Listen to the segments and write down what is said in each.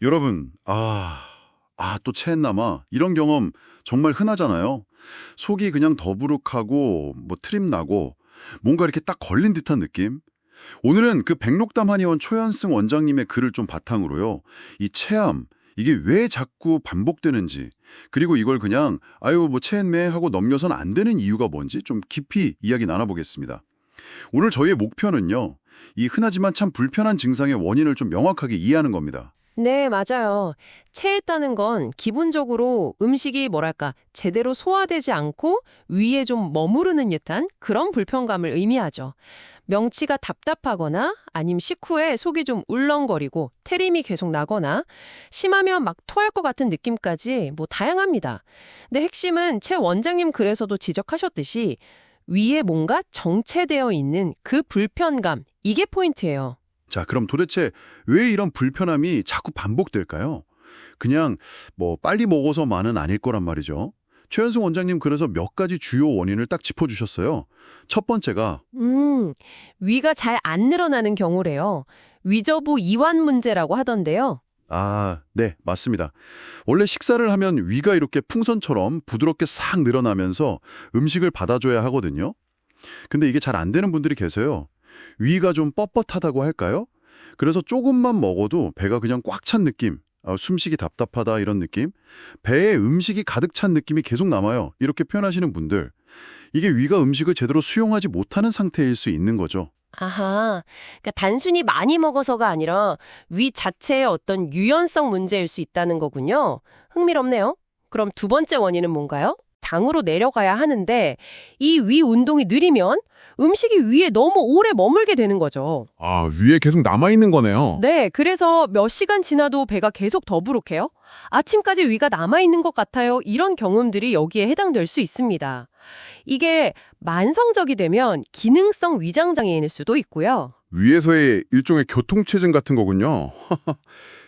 여러분, 또 체했나마 이런 경험 정말 흔하잖아요. 속이 그냥 더부룩하고 트림 나고 뭔가 이렇게 딱 걸린 듯한 느낌. 오늘은 그 백록담 한의원 초연승 원장님의 글을 좀 바탕으로요. 이 체함, 이게 왜 자꾸 반복되는지, 그리고 이걸 그냥 아유 체했네 하고 넘겨선 안 되는 이유가 뭔지 좀 깊이 이야기 나눠보겠습니다. 오늘 저희의 목표는요. 이 흔하지만 참 불편한 증상의 원인을 좀 명확하게 이해하는 겁니다. 네, 맞아요. 체했다는 건 기본적으로 음식이 제대로 소화되지 않고 위에 좀 머무르는 듯한 그런 불편감을 의미하죠. 명치가 답답하거나 아님 식후에 속이 좀 울렁거리고 태림이 계속 나거나 심하면 막 토할 것 같은 느낌까지 다양합니다. 근데 핵심은 최 원장님 글에서도 지적하셨듯이 위에 뭔가 정체되어 있는 그 불편감, 이게 포인트예요. 자, 그럼 도대체 왜 이런 불편함이 자꾸 반복될까요? 그냥 빨리 먹어서만은 아닐 거란 말이죠. 최현승 원장님 그래서 몇 가지 주요 원인을 딱 짚어주셨어요. 첫 번째가 위가 잘 안 늘어나는 경우래요. 위저부 이완 문제라고 하던데요. 네, 맞습니다. 원래 식사를 하면 위가 이렇게 풍선처럼 부드럽게 싹 늘어나면서 음식을 받아줘야 하거든요. 근데 이게 잘 안 되는 분들이 계세요. 위가 좀 뻣뻣하다고 할까요? 그래서 조금만 먹어도 배가 그냥 꽉 찬 느낌, 숨쉬기 답답하다 이런 느낌, 배에 음식이 가득 찬 느낌이 계속 남아요. 이렇게 표현하시는 분들, 이게 위가 음식을 제대로 수용하지 못하는 상태일 수 있는 거죠. 아하, 그러니까 단순히 많이 먹어서가 아니라 위 자체의 어떤 유연성 문제일 수 있다는 거군요. 흥미롭네요. 그럼 두 번째 원인은 뭔가요? 장으로 내려가야 하는데 이 위 운동이 느리면 음식이 위에 너무 오래 머물게 되는 거죠. 위에 계속 남아있는 거네요. 네, 그래서 몇 시간 지나도 배가 계속 더부룩해요. 아침까지 위가 남아있는 것 같아요. 이런 경험들이 여기에 해당될 수 있습니다. 이게 만성적이 되면 기능성 위장장애인일 수도 있고요. 위에서의 일종의 교통체증 같은 거군요.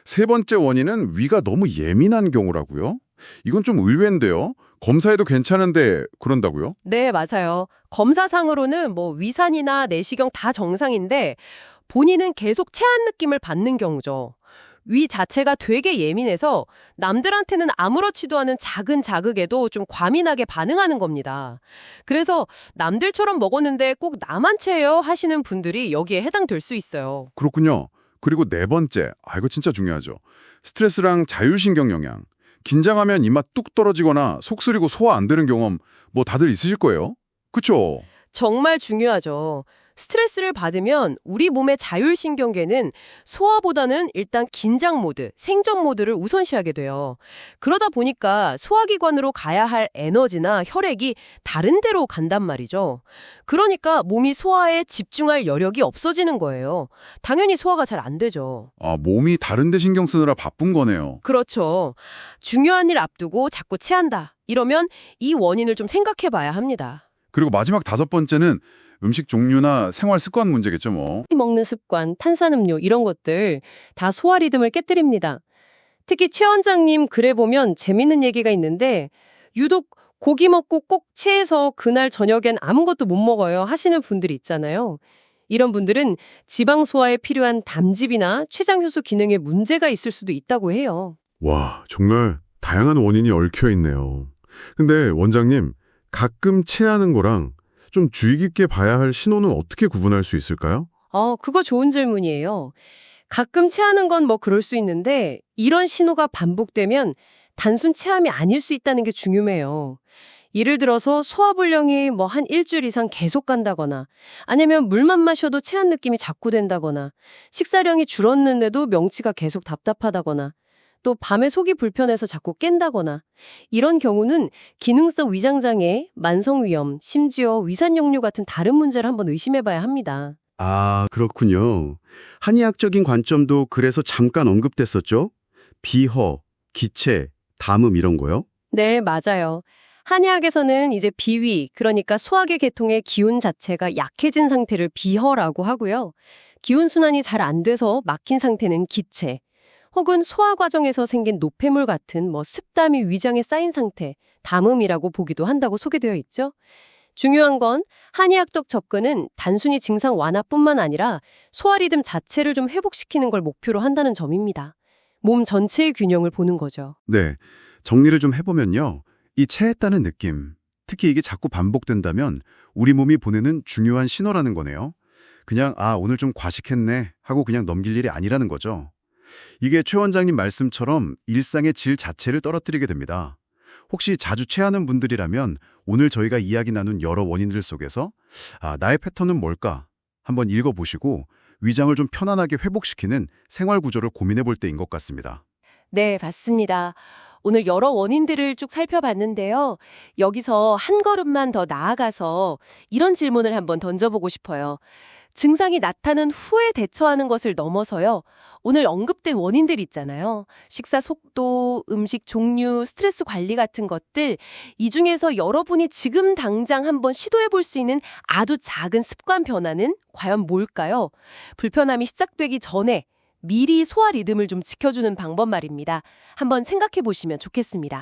세 번째 원인은 위가 너무 예민한 경우라고요? 이건 좀 의외인데요. 검사해도 괜찮은데 그런다고요? 네, 맞아요. 검사상으로는 위산이나 내시경 다 정상인데 본인은 계속 체한 느낌을 받는 경우죠. 위 자체가 되게 예민해서 남들한테는 아무렇지도 않은 작은 자극에도 좀 과민하게 반응하는 겁니다. 그래서 남들처럼 먹었는데 꼭 나만 체해요 하시는 분들이 여기에 해당될 수 있어요. 그렇군요. 그리고 네 번째, 이거 진짜 중요하죠. 스트레스랑 자율신경 영향. 긴장하면 입맛 뚝 떨어지거나 속 쓰리고 소화 안 되는 경험 다들 있으실 거예요. 그쵸? 정말 중요하죠. 스트레스를 받으면 우리 몸의 자율신경계는 소화보다는 일단 긴장 모드, 생존 모드를 우선시하게 돼요. 그러다 보니까 소화기관으로 가야 할 에너지나 혈액이 다른 데로 간단 말이죠. 그러니까 몸이 소화에 집중할 여력이 없어지는 거예요. 당연히 소화가 잘 안 되죠. 몸이 다른 데 신경 쓰느라 바쁜 거네요. 그렇죠. 중요한 일 앞두고 자꾸 체한다. 이러면 이 원인을 좀 생각해 봐야 합니다. 그리고 마지막 다섯 번째는 음식 종류나 생활 습관 문제겠죠, 먹는 습관, 탄산음료 이런 것들 다 소화 리듬을 깨뜨립니다. 특히 최 원장님 글에 보면 재밌는 얘기가 있는데 유독 고기 먹고 꼭 체해서 그날 저녁엔 아무것도 못 먹어요 하시는 분들이 있잖아요. 이런 분들은 지방 소화에 필요한 담즙이나 췌장효소 기능에 문제가 있을 수도 있다고 해요. 와, 정말 다양한 원인이 얽혀 있네요. 근데 원장님, 가끔 체하는 거랑 좀 주의 깊게 봐야 할 신호는 어떻게 구분할 수 있을까요? 그거 좋은 질문이에요. 가끔 체하는 건 그럴 수 있는데 이런 신호가 반복되면 단순 체함이 아닐 수 있다는 게 중요해요. 예를 들어서 소화불량이 한 일주일 이상 계속 간다거나 아니면 물만 마셔도 체한 느낌이 자꾸 된다거나 식사량이 줄었는데도 명치가 계속 답답하다거나 또 밤에 속이 불편해서 자꾸 깬다거나 이런 경우는 기능성 위장장애, 만성위염, 심지어 위산역류 같은 다른 문제를 한번 의심해봐야 합니다. 그렇군요. 한의학적인 관점도 그래서 잠깐 언급됐었죠? 비허, 기체, 담음 이런 거요? 네, 맞아요. 한의학에서는 이제 비위, 그러니까 소화기 계통의 기운 자체가 약해진 상태를 비허라고 하고요. 기운 순환이 잘 안 돼서 막힌 상태는 기체, 혹은 소화 과정에서 생긴 노폐물 같은 습담이 위장에 쌓인 상태, 담음이라고 보기도 한다고 소개되어 있죠. 중요한 건 한의학적 접근은 단순히 증상 완화뿐만 아니라 소화 리듬 자체를 좀 회복시키는 걸 목표로 한다는 점입니다. 몸 전체의 균형을 보는 거죠. 네, 정리를 좀 해보면요. 이 체했다는 느낌, 특히 이게 자꾸 반복된다면 우리 몸이 보내는 중요한 신호라는 거네요. 그냥 오늘 좀 과식했네 하고 그냥 넘길 일이 아니라는 거죠. 이게 최 원장님 말씀처럼 일상의 질 자체를 떨어뜨리게 됩니다. 혹시 자주 체하는 분들이라면 오늘 저희가 이야기 나눈 여러 원인들 속에서 나의 패턴은 뭘까? 한번 읽어보시고 위장을 좀 편안하게 회복시키는 생활 구조를 고민해 볼 때인 것 같습니다. 네, 맞습니다. 오늘 여러 원인들을 쭉 살펴봤는데요. 여기서 한 걸음만 더 나아가서 이런 질문을 한번 던져보고 싶어요. 증상이 나타난 후에 대처하는 것을 넘어서요. 오늘 언급된 원인들 있잖아요. 식사 속도, 음식 종류, 스트레스 관리 같은 것들, 이 중에서 여러분이 지금 당장 한번 시도해 볼 수 있는 아주 작은 습관 변화는 과연 뭘까요? 불편함이 시작되기 전에 미리 소화 리듬을 좀 지켜주는 방법 말입니다. 한번 생각해 보시면 좋겠습니다.